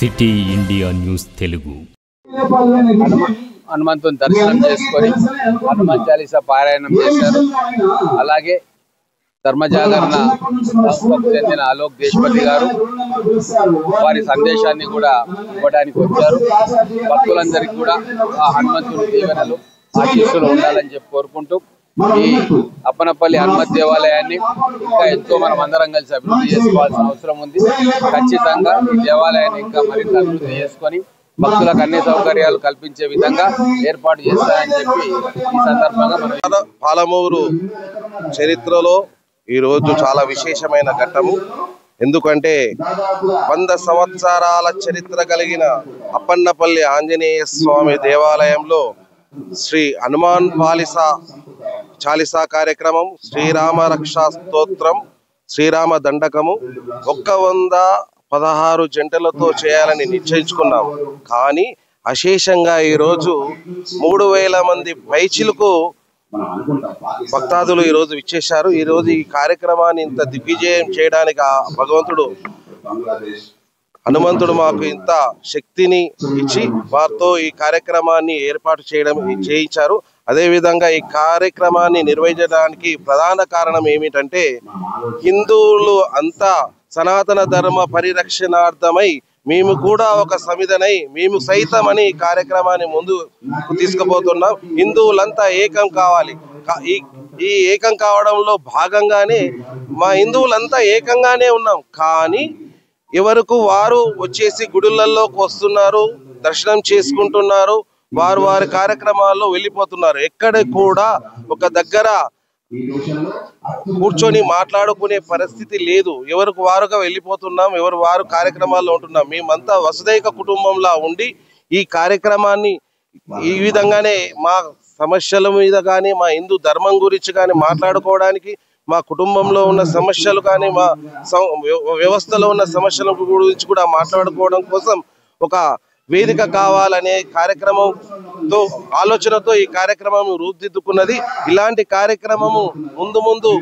City India news Telugu హనుమంతుని దర్శనం చేసుకొని హనుమాన్ చాలీసా పారాయణం చేశారు. అలాగే ధర్మజాగరణ సంస్థకు చెందిన అలోక్ దేశపతి గారు వారి సందేశాన్ని కూడా ఇవ్వడానికి వచ్చారు. భక్తులందరికీ కూడా ఆ హనుమంతుని దీవెనలు ఆశీస్సులు ఉండాలని చెప్పి కోరుకుంటూ ఈ అప్పనపల్లి హనుమత్ దేవాలయాన్ని ఇంకా ఎంతో మనం అందరం కలిసి అభివృద్ధి చేసుకోవాల్సిన అవసరం ఉంది. ఖచ్చితంగా ఈ దేవాలయాన్ని ఇంకా మరింత అభివృద్ధి చేసుకొని భక్తులకు అన్ని సౌకర్యాలు కల్పించే విధంగా ఏర్పాటు చేస్తారని చెప్పి ఈ సందర్భంగా మనం పాలమూరు చరిత్రలో ఈ రోజు చాలా విశేషమైన ఘట్టము. ఎందుకంటే 100 సంవత్సరాల చరిత్ర కలిగిన అప్పన్నపల్లి ఆంజనేయ స్వామి దేవాలయంలో శ్రీ హనుమాన్ చాలీసా కార్యక్రమం, శ్రీరామ రక్షా స్తోత్రం, శ్రీరామ దండకము 116 జంటలతో చేయాలని నిశ్చయించుకున్నాము. కానీ అశేషంగా ఈరోజు 3000 మంది పైచిలకు భక్తాదులు ఈరోజు విచ్చేశారు. ఈరోజు ఈ కార్యక్రమాన్ని ఇంత దిగ్విజయం చేయడానికి ఆ భగవంతుడు హనుమంతుడు మాకు ఇంత శక్తిని ఇచ్చి వారితో ఈ కార్యక్రమాన్ని ఏర్పాటు చేయించారు. అదేవిధంగా ఈ కార్యక్రమాన్ని నిర్వహించడానికి ప్రధాన కారణం ఏమిటంటే హిందువులు అంతా సనాతన ధర్మ పరిరక్షణార్థమై మేము కూడా ఒక సమిధనై మేము సైతం అని ఈ కార్యక్రమాన్ని ముందుకు తీసుకుపోతున్నాం. హిందువులంతా ఏకం కావాలి. ఈ ఏకం కావడంలో భాగంగానే మా హిందువులంతా ఏకంగానే ఉన్నాం. కానీ ఎవరికి వారు వచ్చేసి గుడులలోకి వస్తున్నారు, దర్శనం చేసుకుంటున్నారు, వారి కార్యక్రమాల్లో వెళ్ళిపోతున్నారు. ఎక్కడ కూడా ఒక దగ్గర కూర్చొని మాట్లాడుకునే పరిస్థితి లేదు. ఎవరికి వారుగా వెళ్ళిపోతున్నాం, ఎవరు వారు కార్యక్రమాల్లో ఉంటున్నాం. మేమంతా వసుదైక కుటుంబంలా ఉండి ఈ కార్యక్రమాన్ని ఈ విధంగానే మా సమస్యల మీద కానీ మా హిందూ ధర్మం గురించి కానీ మాట్లాడుకోవడానికి, మా కుటుంబంలో ఉన్న సమస్యలు కానీ మా వ్యవస్థలో ఉన్న సమస్యల గురించి కూడా మాట్లాడుకోవడం కోసం ఒక వేదిక కావాలనే కార్యక్రమంతో ఆలోచనతో ఈ కార్యక్రమం రూపుదిద్దుకున్నది. ఇలాంటి కార్యక్రమము ముందు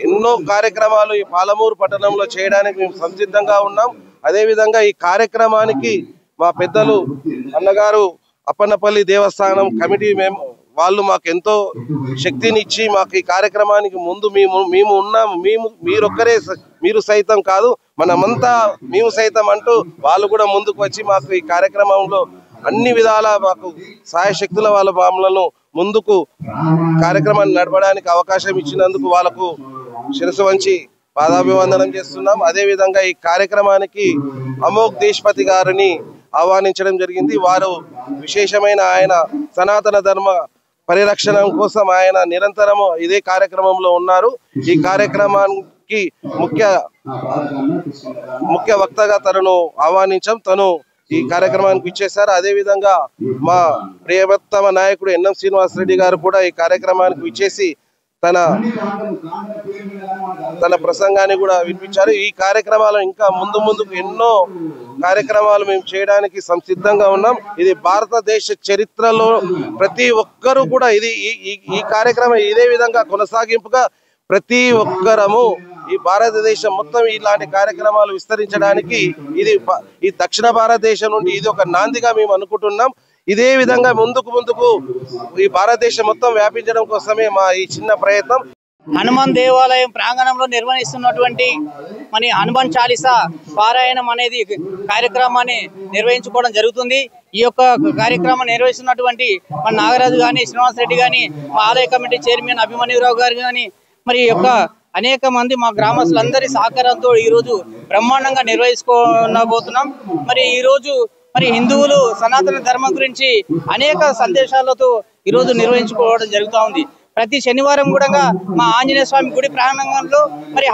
ఎన్నో కార్యక్రమాలు ఈ పాలమూరు పట్టణంలో చేయడానికి మేము సంసిద్ధంగా ఉన్నాం. అదేవిధంగా ఈ కార్యక్రమానికి మా పెద్దలు అన్నగారు అప్పన్నపల్లి దేవస్థానం కమిటీ వాళ్ళు మాకు ఎంతో శక్తినిచ్చి మాకు ఈ కార్యక్రమానికి ముందు మేము ఉన్నాము, మీరొక్కరే మీరు సైతం కాదు మనమంతా మేము సైతం అంటూ వాళ్ళు కూడా ముందుకు వచ్చి మాకు ఈ కార్యక్రమంలో అన్ని విధాల మాకు సాయశక్తుల వాళ్ళ బాములను ముందుకు కార్యక్రమాన్ని నడపడానికి అవకాశం ఇచ్చినందుకు వాళ్ళకు శిరసు వంచి పాదాభివందనం చేస్తున్నాం. అదేవిధంగా ఈ కార్యక్రమానికి అమోక్ దేశపతి గారిని ఆహ్వానించడం జరిగింది. వారు విశేషమైన ఆయన సనాతన ధర్మ పరిరక్షణ కోసం ఆయన నిరంతరము ఇదే కార్యక్రమంలో ఉన్నారు. ఈ కార్యక్రమానికి ముఖ్య వక్తగా తనను ఆహ్వానించాం. తను ఈ కార్యక్రమానికి ఇచ్చేశారు. అదేవిధంగా మా ప్రియతమ నాయకుడు ఎన్ఎం శ్రీనివాసరెడ్డి గారు కూడా ఈ కార్యక్రమానికి ఇచ్చేసి తన ప్రసంగాన్ని కూడా వినిపించారు. ఈ కార్యక్రమాలు ఇంకా ముందుకు ఎన్నో కార్యక్రమాలు మేము చేయడానికి సంసిద్ధంగా ఉన్నాం. ఇది భారతదేశ చరిత్రలో ప్రతి ఒక్కరూ కూడా ఈ కార్యక్రమం ఇదే విధంగా కొనసాగింపుగా ప్రతి ఒక్కరము ఈ భారతదేశం మొత్తం ఇలాంటి కార్యక్రమాలు విస్తరించడానికి ఈ దక్షిణ భారతదేశం నుండి ఇది ఒక నాందిగా మేము అనుకుంటున్నాం. ఇదే విధంగా ముందుకు ఈ భారతదేశం మొత్తం వ్యాపించడం కోసమే మా ఈ చిన్న ప్రయత్నం. హనుమాన్ దేవాలయం ప్రాంగణంలో నిర్వహిస్తున్నటువంటి మన హనుమాన్ చాలీసా పారాయణం అనేది కార్యక్రమాన్ని నిర్వహించుకోవడం జరుగుతుంది. ఈ యొక్క కార్యక్రమం నిర్వహిస్తున్నటువంటి మన నాగరాజు కానీ, శ్రీనివాసరెడ్డి కానీ, మా ఆలయ కమిటీ చైర్మన్ అభిమన్యురావు గారు కానీ, మరి యొక్క అనేక మంది మా గ్రామస్తులందరి సహకారంతో ఈరోజు బ్రహ్మాండంగా నిర్వహించుకోబోతున్నాం. మరి ఈరోజు హిందువులు సనాతన ధర్మం గురించి అనేక సందేశాలతో ఈరోజు నిర్వహించుకోవడం జరుగుతూ ఉంది. ప్రతి శనివారం కూడా మా ఆంజనేయ స్వామి గుడి ప్రాంగణంలో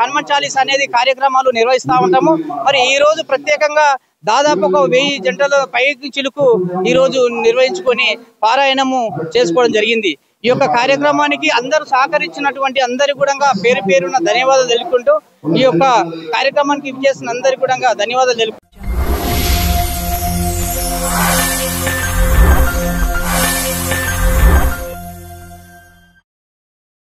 హనుమాన్ చాలీసా అనేది కార్యక్రమాలు నిర్వహిస్తూ ఉంటాము. ఈ రోజు ప్రత్యేకంగా దాదాపు ఒక 1000 జంటల పైకి చిలుకు ఈరోజు నిర్వహించుకొని పారాయణము చేసుకోవడం జరిగింది. ఈ యొక్క కార్యక్రమానికి అందరూ సహకరించినటువంటి అందరికీ కూడా పేరున ధన్యవాదాలు తెలుపుకుంటూ ఈ యొక్క కార్యక్రమానికి ఇచ్చేసిన అందరికీ కూడా ధన్యవాదాలు తెలుపు